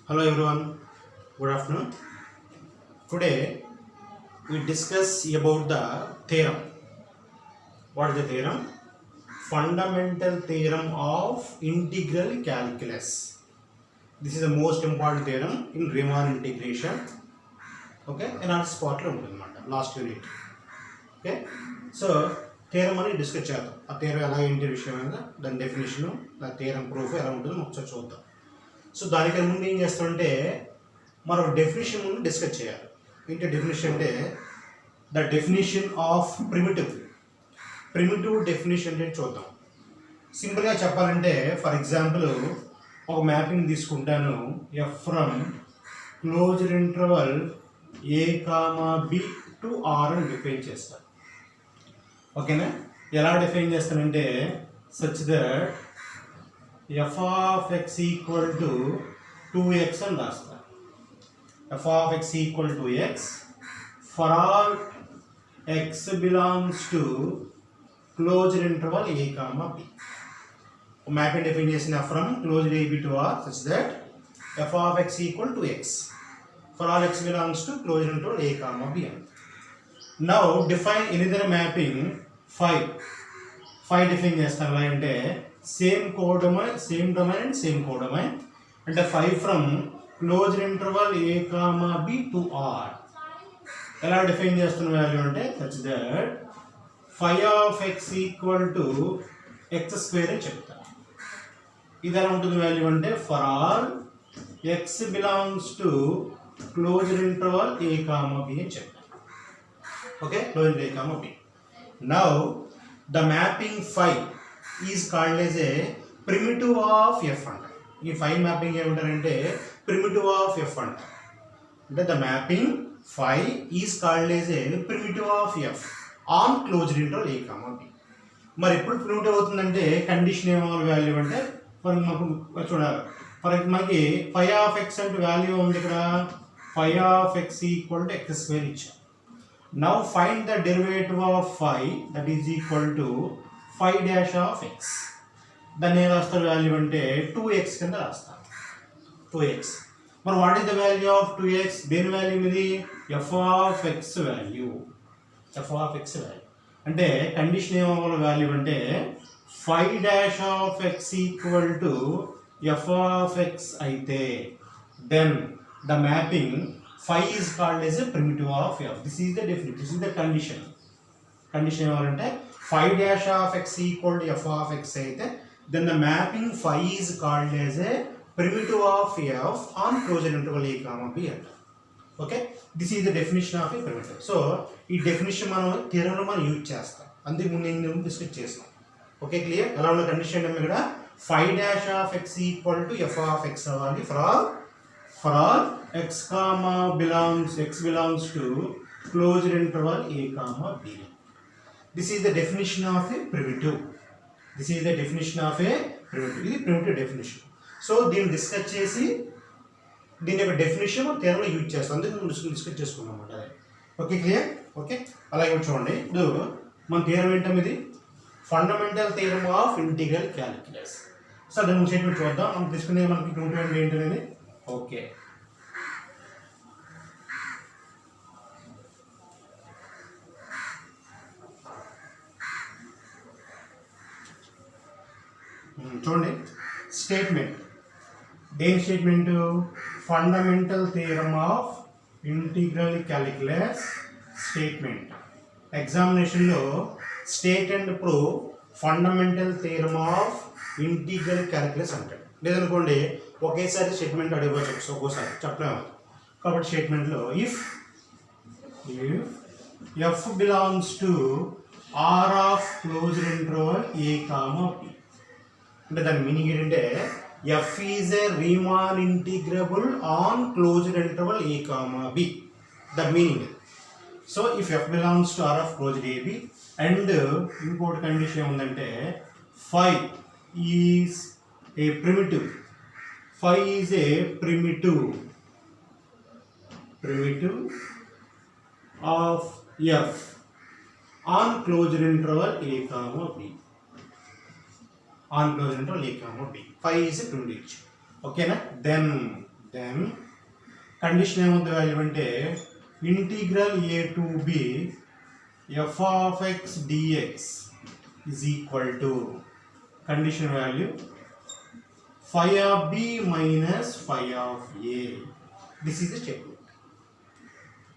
Hello everyone, good afternoon. Today we discuss about the theorem. What is the theorem? Fundamental theorem of integral calculus. This is the most important theorem in Riemann integration. Okay, and our spot lo untundannamata last unit. Okay, so theorem ani discuss cheyadam. A theorem ela inte vishayamanga dan definition, the theorem proof ela untundo oksaరి chuddam. So దానికన్నా ముందు ఏం చేస్తామంటే మనం definition ముందు discuss చేయాలి. ఏంటి definition అంటే the definition of primitive definition అంటే చూద్దాం. సింపుల్గా చెప్పాలంటే ఫర్ ఎగ్జాంపుల్ ఒక మ్యాపింగ్ తీసుకుంటాను. F from closed interval A comma B to R అని డిఫైన్ చేస్తాను. ఓకేనా? ఎలా డిఫైన్ చేస్తానంటే such that f of x equal to 2x అని రాస్తా. f of x equal to x for all x belongs to closed interval a comma b. Mapping definition from closed a b to r such that f of x equal to x for all x belongs to closed interval a comma b. Now define another mapping 5 define చేస్తాను. ఎలా అంటే same codomain, same domain and same codomain అంటే 5 from closed interval A comma B to R. ఎలా define చేస్తున్న value అంటే such that phi of x equal to x square అని చెప్తాను. ఇది ఎలా ఉంటుంది వాల్యూ అంటే for all x belongs to closed interval A comma B అని చెప్తాను. Okay, closed A comma B. Now the mapping 5 is called as a primitive of f అంటారు. ఈ 5 మ్యాపింగ్ ఏమంటారంటే primitive of f అంటారు. అంటే the mapping 5 is called as a primitive of f on closed interval a comma b. మరి ఎప్పుడు primitive అవుతుందంటే condition ఏమవ్వాలి value అంటే మనకు చూడాలి. ఫర్ మనకి ఫై ఆఫ్ ఎక్స్ అంటే వాల్యూ ఉంది ఇక్కడ. Phi of x equal to x square ఇచ్చాం. Now find the derivative of 5 that is equal to 5 dash of x. దాన్ని ఏం రాస్తారు వాల్యూ అంటే 2x కింద రాస్తాను. 2x. మరి what is the value of 2x? దేని వాల్యూ ఇది? F of x value. F of x value అంటే కండిషన్ ఏమవ్వాలి వాల్యూ అంటే 5 dash of x equal to f of x అయితే then the mapping 5 is called as a primitive of f. This is the definition, this is the condition. Condition ఏమవ్వాలంటే 5 dash of x equal to f of x అయితే then the mapping 5 is called as a primitive of f on closed interval a comma b అంట. Okay, this is the definition of a primitive. So ఈ definition మనం థియరంలో మనం use చేస్తాం. అందుకే ముందు నేను discuss చేస్తాం. Okay, clear? ఎలా ఉన్న కండిషన్ అంటే ఇక్కడ 5 dash of x equal to f of x అవ్వాలి for all x comma belongs to closed interval a comma b. This is the definition of a primitive. This is the definition of a primitive. ఇది primitive definition. So దీన్ని discuss చేసి దీని యొక్క definition థియరంలో use చేస్తాం. అందుకే మనం discuss చేసుకున్నాం అన్నమాట. Okay, clear? ఓకే, అలాగే చూడండి. ఇప్పుడు మన థియరం ఏంటంటే ఇది fundamental theorem of integral calculus. So దాని స్టేట్మెంట్ చూద్దాం. మనం తీసుకునే మనకి ప్రిమిటివ్ ఏంటనేది. ఓకే, చూడండి స్టేట్మెంట్. దేని statement? Fundamental theorem of integral calculus statement. ఎగ్జామినేషన్లో state and prove fundamental theorem of integral calculus అంటాడు. లేదనుకోండి ఒకేసారి స్టేట్మెంట్ అడిగవచ్చు, ఒక్కోసారి చెప్పలేము. కాబట్టి స్టేట్మెంట్లో if f belongs to R of closed interval A comma b అంటే దాని మీనింగ్ ఏంటంటే f is a Riemann integrable on closed interval A comma b. The meaning. So if f belongs to R of closed a b and ఇంకోటి condition ఏముందంటే 5 is a primitive. 5 is a primitive of F on closed interval A comma B. on closed interval a comma b. 5 is a primitive. Okay na? Then then condition ఏముంది value అంటే integral a to b f of x dx is equal to condition value phi of b minus phi of a. This is the statement.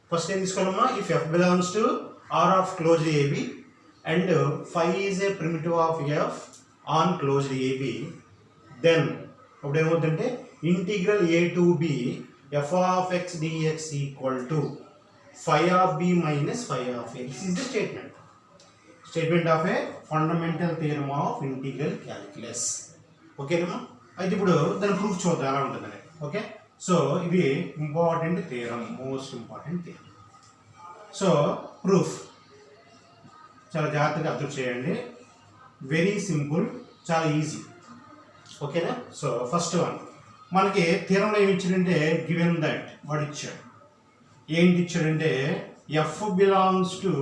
First time తీసుకోవాలమ్మా, if f belongs to R of closed AB and phi is a primitive of f on closed AB, then అప్పుడు ఏమవుతుందంటే integral a to b f of x dx equal to phi of b minus phi of a. This is the statement of a fundamental theorem of integral calculus. ఓకేనమ్మా, అయితే ఇప్పుడు దాని proof చూద్దాం ఎలా ఉంటుందని. Okay, so ఇది important theorem, most important theorem. So proof చాలా జాగ్రత్తగా అబ్జర్వ్ చేయండి, వెరీ సింపుల్, చాలా ఈజీ. ఓకేనా. సో ఫస్ట్ వన్ మనకి థియరంలో ఏమి ఇచ్చాడంటే గివెన్ దట్ వాడు ఇచ్చాడు. ఏంటి ఇచ్చాడంటే F belongs to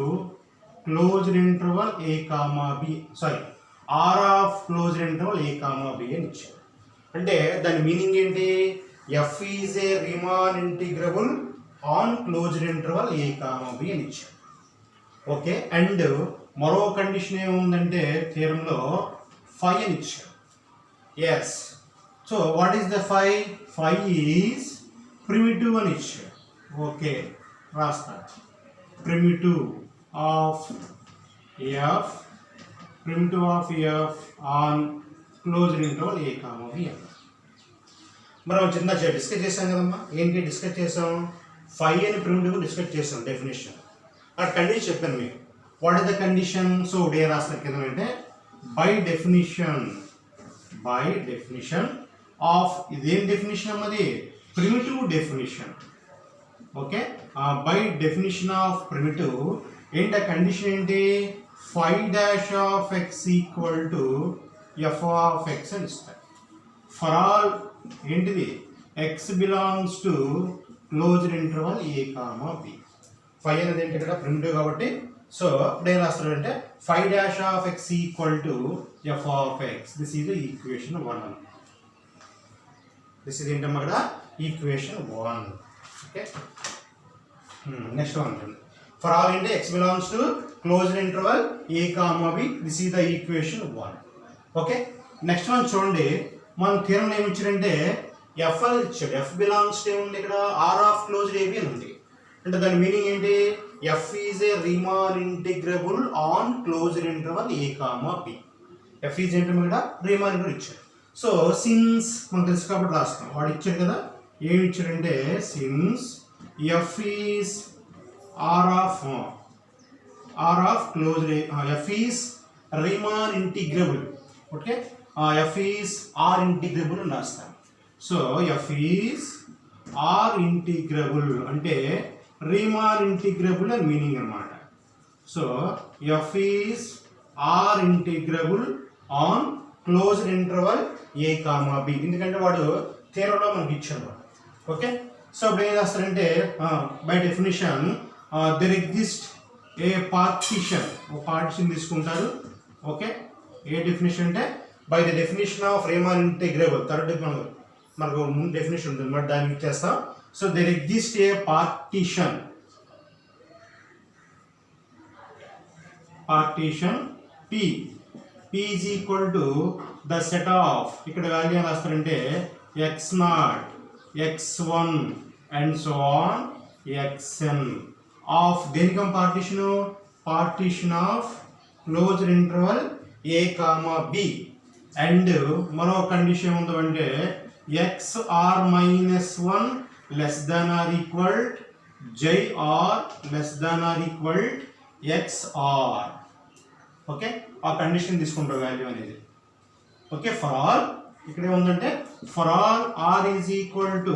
closed interval A comma B, sorry R of closed interval A comma B అని ఇచ్చాడు. అంటే దాని మీనింగ్ ఏంటి, F is a Riemann integrable on closed interval A comma B అని ఇచ్చాడు. ఓకే, అండ్ మరో కండిషన్ ఏముందంటే థియరంలో phi అని ఇచ్చాడు. Yes, so what is the phi? Phi is primitive అని ఇచ్చాడు. ఓకే, రాస్తా primitive of F, primitive of F on closed interval A comma B అని. మనం చిన్న డిస్కస్ చేసాం కదమ్మా, ఏంటి డిస్కస్ చేసాం? ఫై అని ప్రిమిటివ్ డిస్కస్ చేసాం డెఫినేషన్. ఆ కండిషన్ చెప్పాను మీకు. What is the condition? So డే రాసిన కింద అంటే బై డెఫినిషన్ ఆఫ్, ఇదేం డెఫినేషన్ అన్నది? Primitive definition. Okay, by definition of primitive ఏంటి? ఆ కండిషన్ ఏంటి? Phi dash of x equal to f of x అని ఇస్తారు. ఫర్ ఆల్ ఏంటిది? X belongs to closed interval A comma b. Phi అనేది ఏంటి ఇక్కడ? ప్రిమిటివ్ కాబట్టి. సో ఇప్పుడు ఏం రాస్తారంటే ఫై dash of x equal to f of x. This is equation 1. This is ఏంటమ్మా ఇక్కడ? Equation 1. Okay, next one for all ఏంటి? X belongs to closed interval A comma b. This is the equation 1. Okay, next one చూడండి, మనం theorem ఏమి ఇచ్చారంటే F అని ఇచ్చాడు. F belongs to ఏముంది ఇక్కడ? ఆర్ ఆఫ్ క్లోజ్డ్ ఏబి అని ఉంది. అంటే దాని మీనింగ్ ఏంటి? F is a Riemann integrable on closed interval A comma B. F is ఏంటి ఇక్కడ? రీమాన్ ఇంటిగ్రల్ ఇచ్చాడు. సో సిన్స్ మనకు తెలుసు కాబట్టి రాస్తాం. వాడు ఇచ్చాడు కదా, ఏమి ఇచ్చాడంటే since F is R of closed, F is Riemann integrable. Okay, F is R integrable అని రాస్తాం. So F is R integrable అంటే రీమాన్ ఇంటిగ్రబుల్ అని మీనింగ్ అనమాట. So F is R integrable on closed interval A comma B. ఎందుకంటే వాడు థియరంలో మనకి ఇచ్చాడు. Okay, so ఇప్పుడు ఏం చేస్తారంటే by definition there exist a partition, ఒక పార్టిషన్ తీసుకుంటారు. ఓకే, ఏ డెఫినేషన్ అంటే by the definition of Riemann integrable. Third మనకు ముందు డెఫినేషన్ ఉంటుంది, మరి దానికి చేస్తాం. So there exist a partition P is equal to the set of, ఇక్కడ వాల్యూ అని రాస్తారంటే x0, x1 and so on xn of దేనికం partition of closed interval A comma b. And మరో కండిషన్ ఏముందంటే xr -1 less than or equal jr less than or equal xr. Okay, ఆ condition తీసుకుంటాం value అనేది. Okay, for all ఇక్కడ ఏముందంటే for all R is equal to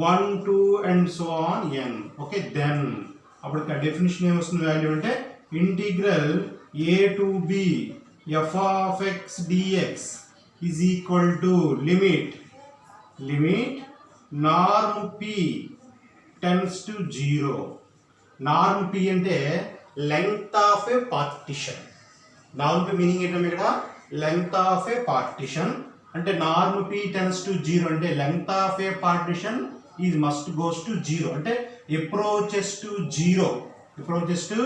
1 2 and so on n. Okay, then అప్పుడు ఇక్కడ definition ఏమొస్తుంది value అంటే integral a to b f of x dx is equal to limit norm p tends to 0. norm p అంటే length of a partition. norm p meaning ఏంటంటే ఇక్కడ length of a partition అంటే norm p tense to 0 అంటే length of A partition is must goes to 0 అంటే approaches to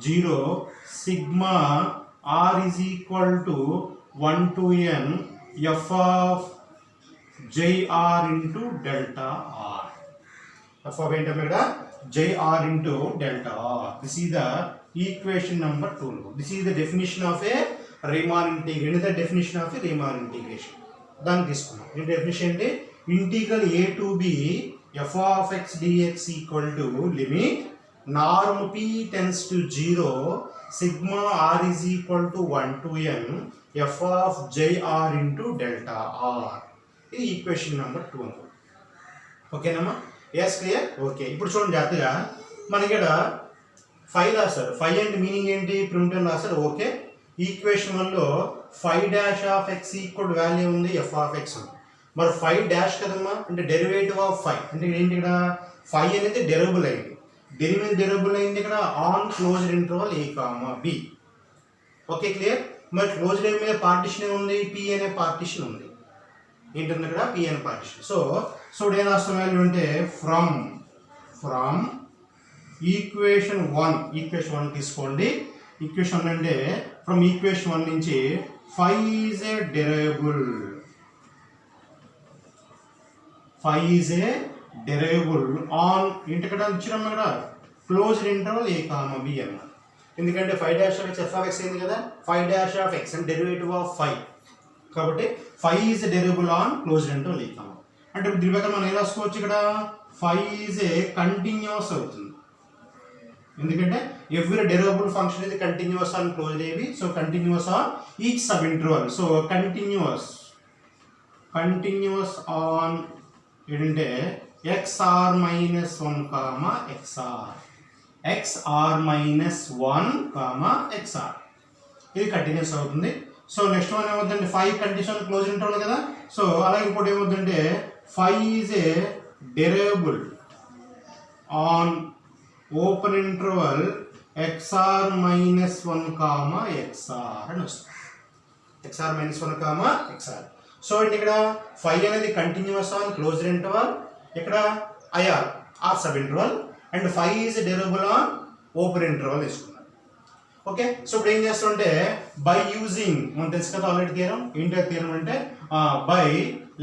0 sigma r is equal to 1 to n f of jr into delta r. f of ఏంటంటే ఇక్కడ jr into delta r. This is the equation number 2. This is the definition of a Riemann integration. This is the definition of a Riemann integration. దాన్ని తీసుకున్నాం. ఈ definition అంటే integral a to b f of x dx equal to limit norm p tends to 0 sigma r is equal to 1 to n f of jr into delta r. ఇది equation number 2. ఓకేనమ్మా? Yes clear? Okay. ఇప్పుడు చూడండి జాగ్రత్తగా మనకి ఇక్కడ 5 రాశారు. 5 అంటే meaning ఏంటి? ప్రిమిటివ్ రాశారు. ఓకే. ఈక్వేషన్ 1లో 5 dash of x equal value ఉంది f ఆఫ్ x ఉంది. మరి 5 డాష్ కదమ్మా అంటే డెరివేటివ్ ఆఫ్ 5 అంటే ఏంటి? ఇక్కడ 5 అనేది డెరివబుల్ అయింది. దేని మీద డెరివబుల్ అయింది? ఇక్కడ on closed interval a comma b. Okay clear? మరి క్లోజ్డ్ మీద పార్టిషన్ ఉంది, p అనే పార్టిషన్ ఉంది. ఏంటంటే ఇక్కడ p అనే పార్టిషన్. సో ఏం రాస్తాం వాల్యూ అంటే ఫ్రమ్ ఈక్వేషన్ 1 తీసుకోండి. ఈక్వేషన్ 1 అంటే ఫ్రమ్ ఈక్వేషన్ 1 నుంచి 5 ఈజ్ ఏ డెరైవబుల్ ఆన్ ఏంటి ఇక్కడ ఇచ్చినాం ఇక్కడ closed interval a comma b అన్నమాట. ఎందుకంటే 5 dash of x f of x అయింది కదా, 5 డాష్ ఆఫ్ x అంటే డెరివేటివ్ ఆఫ్ 5 కాబట్టి 5 is A derivable on closed interval a comma. అంటే దీని ప్రకారం మనం ఏం రాసుకోవచ్చు? ఇక్కడ 5 ఈజ్ ఏ కంటిన్యూస్ అవుతుంది. ఎందుకంటే ఎవ్రీ డెరివబుల్ ఫంక్షన్ ఇది కంటిన్యూస్ ఆన్ క్లోజ్డ్ ఏవి. So continuous on each sub interval. So continuous on ఏంటంటే xr minus 1 comma xr minus 1 comma xr ఇది కంటిన్యూస్ అవుతుంది. సో నెక్స్ట్ వన్ ఏమవుతుందంటే 5 కండిషన్ క్లోజ్ ఇంటర్వల్ కదా. So అలాగే ఇంకోటి ఏమవుతుందంటే 5 is A derivable on open interval xr minus 1 comma xr అని వస్తుంది. xr minus 1 comma xr. So ఇక్కడ 5 అనేది కంటిన్యూస్ ఆన్ క్లోజ్డ్ ఇంటర్వల్, ఇక్కడ I R R sub interval and 5 is derivable on open interval తీసుకున్నాం. ఓకే. సో ఇప్పుడు ఏం చేస్తామంటే by using మనం తెలుసు కదా ఆల్రెడీ థియరం. ఏంటో థియరం అంటే by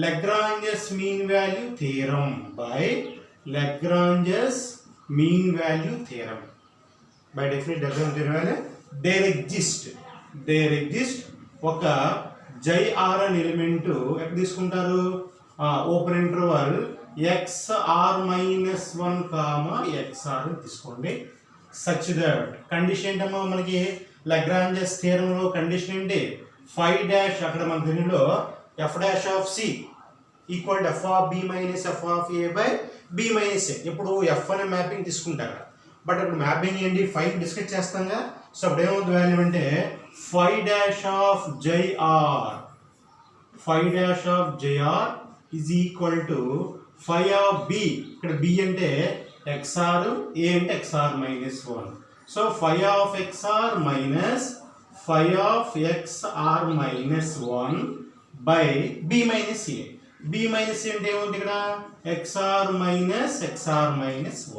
Lagrange's mean value theorem. By definite Lagrange theorem there exist ఒక jr అనే ఎలిమెంట్ ఎక్కడ తీసుకుంటారు? Open interval xr minus 1 comma xr అని తీసుకోండి. సచ్ దట్ కండిషన్ ఏంటమ్మా మనకి లాగ్రాంజెస్ థియరంలో కండిషన్ ఏంటి? 5 డాష్ అక్కడ మన దీనిలో f dash of c equal to f of b minus f of a by b minus a. ఇప్పుడు f అనే మ్యాపింగ్ తీసుకుంటారు. బట్ అక్కడ మ్యాపింగ్ ఏంటి? 5 డిస్కస్ చేస్తాంగా. సో అప్పుడు ఏమవుతుంది వాల్యూ అంటే 5 dash of jr is equal to 5 of b. ఇక్కడ b అంటే xr, a అంటే xr minus 1. So 5 of xr minus 5 of xr minus 1 by b minus a. b minus a అంటే ఏముంది? ఇక్కడ xr మైనస్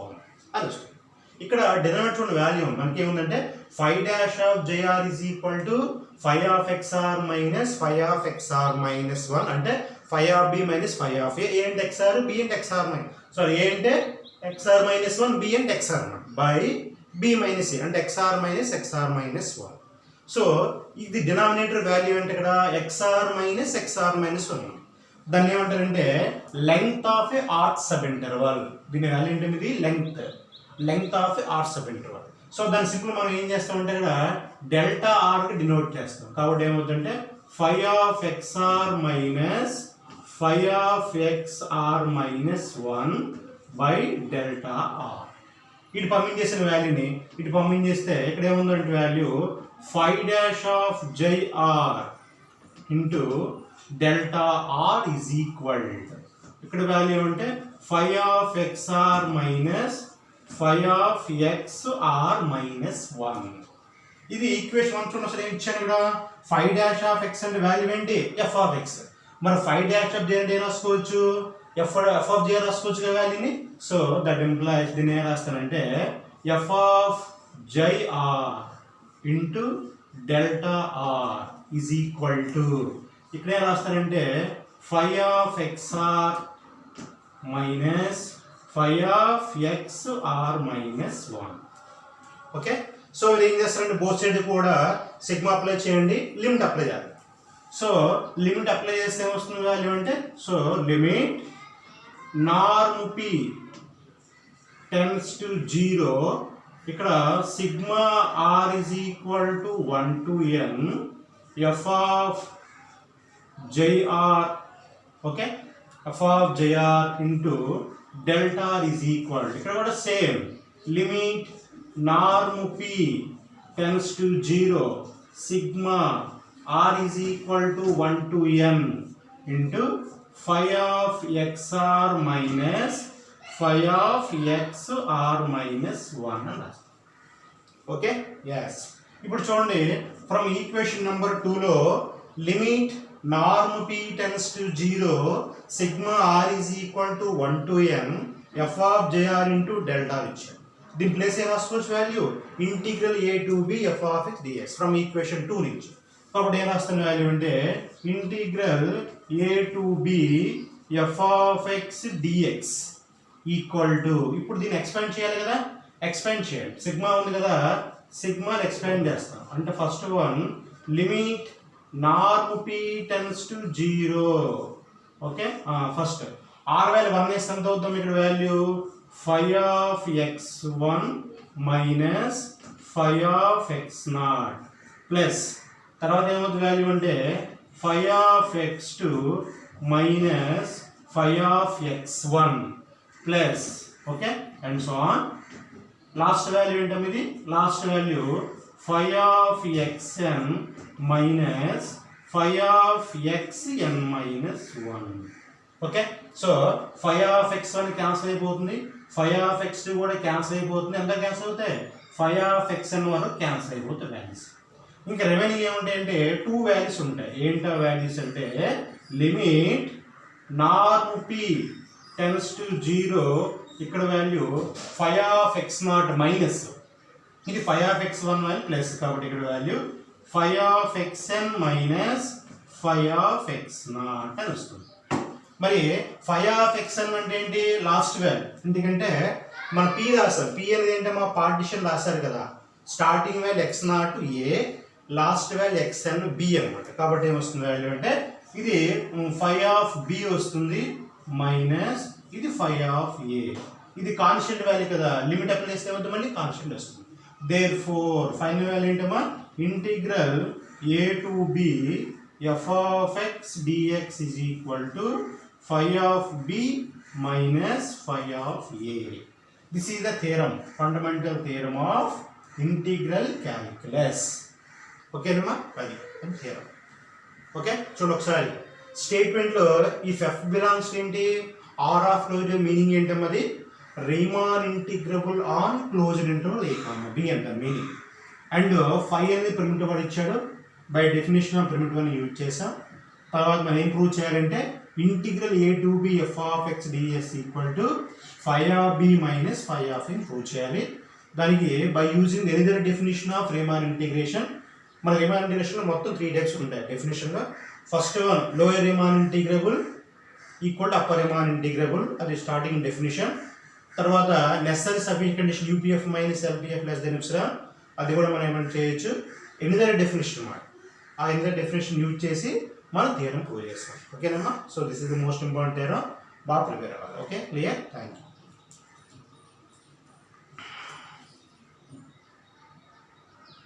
1 అది వస్తుంది. ఇక్కడ డినామినేటర్ వాల్యూ మనకి ఏముందంటే 5 dash of jr is equal to 5 of xr minus 5 of xr minus 1 అంటే 5 of b minus 5 of a. అంటే xr, b అంటే xr మైనస్ సారీ a అంటే xr మైనస్ 1, b అంటే xr అన్నమాట బై b మైనస్ a అంటే xr minus 1. So ఇది denominator value అంటే ఇక్కడ xr మైనస్ 1. దాన్ని ఏమంటారంటే length of A arc sub interval. దీని వాల్యూ ఏంటి? Length of A arc sub interval. So దాని సింపుల్ మనం ఏం చేస్తామంటే ఇక్కడ డెల్టా ఆర్ కి డినోట్ చేస్తాం. కాబట్టి ఏమవుతుందంటే 5 of xr minus 5 of xr minus 1 by delta R. ఇటు పంపించేసిన వాల్యూని ఇటు పంపించేస్తే ఇక్కడ ఏముందంటే value 5 dash of jr into delta are is equal. ఇక్కడ వాల్యూ అంటే 5 of xr minus 5 of xr minus 1. ఇది ఈక్వేషన్ 1 చూడండి. అసలు ఏమి ఇచ్చాను ఇక్కడ 5 డాష్ ఆఫ్ x అంటే వాల్యూ ఏంటి? f of x. మరి 5 డాష్ ఆఫ్ జే అంటే ఏం రాసుకోవచ్చు, ఎఫ్ ఆఫ్ జే రాసుకోవచ్చు కదా వాల్యూని. సో దట్ ఎంప్లాయిస్ దీన్ని ఏం రాస్తానంటే f of j r into delta are is equal to ఇక్కడ ఏం రాస్తారంటే phi of x r minus phi of x r minus 1. Okay, so మీరు ఏం చేస్తారంటే బోత్ సైడ్ కూడా సిగ్మా అప్లై చేయండి, లిమిట్ అప్లై చేయాలి. సో లిమిట్ అప్లై చేస్తే ఏమొస్తుంది వాల్యూ అంటే, so limit norm P tends to 0 ఇక్కడ sigma r is equal to 1 to n f of j r, okay, F of j r into delta are is equal ఇక్కడ కూడా same limit norm P tends to 0 sigma r is equal to 1 to n into phi of x r minus phi of x r minus 1 అని రాస్తాం. Okay, yes. ఇప్పుడు చూడండి from equation number 2లో limit norm P tends to 0 sigma r is equal to 1 to n f of j r into delta ఇచ్చాడు. దీని place ఏం రాసుకోవచ్చు value integral A to B F of X dx from equation 2 నుంచి. కాబట్టి ఏం రాస్తున్న value అంటే integral A to B F of X dx equal to, ఇప్పుడు దీన్ని ఎక్స్పాండ్ చేయాలి కదా, ఎక్స్పాండ్ చేయాలి. సిగ్మా ఉంది కదా, సిగ్మాని ఎక్స్పాండ్ చేస్తాం. అంటే first one limit norm P tends to 0, okay. First r value 1 వేస్తే ఎంత అవుతాం ఇక్కడ value phi of x 1 minus phi of X naught plus తర్వాత ఏమవుతుంది వాల్యూ అంటే phi of x 2 minus phi of x 1 plus, okay, and so on. Last value ఏంటంటే ఇది last value phi of XN minus phi of XN minus 1. Okay, so phi of ఎక్స్1 cancel అయిపోతుంది, ఫై of ఎక్స్2 కూడా cancel అయిపోతుంది. ఎంత cancel అవుతాయి, phi of X N వరకు cancel అయిపోతాయి values. ఇంకా రెవెన్యూ ఏముంటాయంటే 2 వాల్యూస్ ఉంటాయి. ఏంటో వాల్యూస్ అంటే limit norm P tends to 0 ఇక్కడ value phi of X naught minus ఇది phi of X one value plus, కాబట్టి ఇక్కడ value phi of XN minus phi of X naught అని వస్తుంది. మరి ఫై ఆఫ్ ఎక్స్ఎన్ అంటే ఏంటి, లాస్ట్ వాల్యూ. ఎందుకంటే మన పి రాస్తారు, పి అనేది ఏంటంటే మా పార్టిషన్ రాశారు కదా, starting value X naught A, last value X N B అనమాట. కాబట్టి ఏమొస్తుంది వాల్యూ అంటే ఇది ఫై ఆఫ్ బి వస్తుంది మైనస్ ఇది ఫై ఆఫ్ ఏ. ఇది కాన్స్టెంట్ వాల్యూ కదా, లిమిట్ అప్లై చేస్తే ఏమవుతుంది మళ్ళీ కాన్స్టెంట్ వస్తుంది. దేర్ ఫోర్ ఫైనల్ వాల్యూ ఏంటమ్మా integral A to B F of X dx is equal to phi of B minus phi of A. This is the theorem, fundamental theorem of integral calculus. ఓకేనమ్మా, అది theorem. Okay, చూడండి ఒకసారి స్టేట్మెంట్లో ఈ F belongs ఏంటి, R of closed meaning ఏంటమ్మా అది Riemann integrable on closed interval A comma B అంటారు మీనింగ్. అండ్ ఫై అనేది ప్రిమిటివ్ అని ఇచ్చాడు, బై డెఫినేషన్ ఆఫ్ ప్రిమిటివ్ అని యూజ్ చేసాం. తర్వాత మనం ఏం ప్రూవ్ చేయాలంటే integral A to B F of X ds equal to phi of B minus phi of N prove చేయాలి. దానికి by using another definition of Riemann integration. మన Riemann ఇంటిగ్రేషన్లో మొత్తం 3 టైప్స్ ఉంటాయి డెఫినేషన్గా. First one lower Riemann integrable equal to upper Riemann integrable, అది starting definition. తర్వాత necessary sufficient condition UPF minus LPF less than epsilon, అది కూడా మనం ఏమైనా చేయొచ్చు. ఎనదర్ డెఫినేషన్ అన్నమాట, ఆ ఎనదర్ డెఫినేషన్ యూజ్ చేసి మనం థియరమ్ ప్రూవ్ చేస్తాం. ఓకేనమ్మా, so this is the most important theorem, బాగా ప్రిపేర్ అవ్వాలి. Okay, clear, thank you.